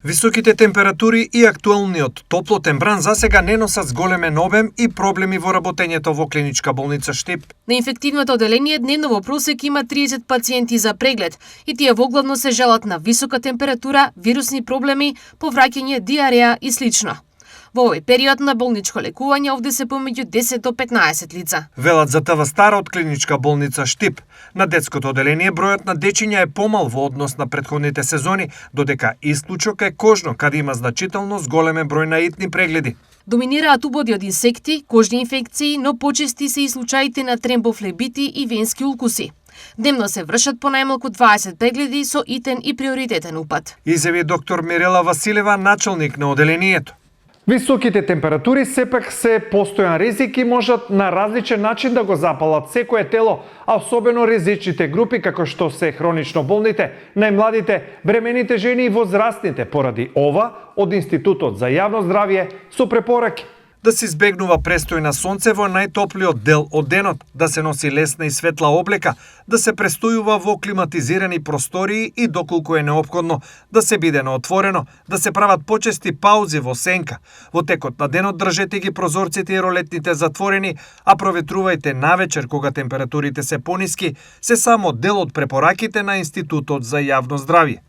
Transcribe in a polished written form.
Високите температури и актуелниот топлотен бран засега не носат зголемен обем и проблеми во работењето во клиничка болница Штип. На инфективното оделение дневно во просек има 30 пациенти за преглед и тие воглавно се жалат на висока температура, вирусни проблеми, повраќање, диареја и слично. Во овој период на болничко лекување овде се помеѓу 10 до 15 лица. Велат за ТВ Стара од клиничка болница Штип. На детското оделение бројот на дечиња е помал во однос на претходните сезони, додека исклучок е кожно, каде има значително зголемен број на итни прегледи. Доминираат убоди од инсекти, кожни инфекции, но почести се и случаите на трембофлебити и венски улкуси. Дневно се вршат по најмалку 20 прегледи со итен и приоритетен упат. Изјави доктор Мирела Василева, началник на оделението. Високите температури сепак се постојан ризик и можат на различен начин да го запалат секое тело, а особено ризичните групи како што се хронично болните, најмладите, бремените жени и возрастните. Поради ова, од Институтот за јавно здравје со препораки да се избегнува престој на сонце во најтоплиот дел од денот, да се носи лесна и светла облека, да се престојува во климатизирани простории и доколку е неопходно, да се биде на отворено, да се прават почести паузи во сенка. Во текот на денот држете ги прозорците и ролетните затворени, а проветрувајте навечер кога температурите се пониски, се само дел од препораките на Институтот за јавно здравје.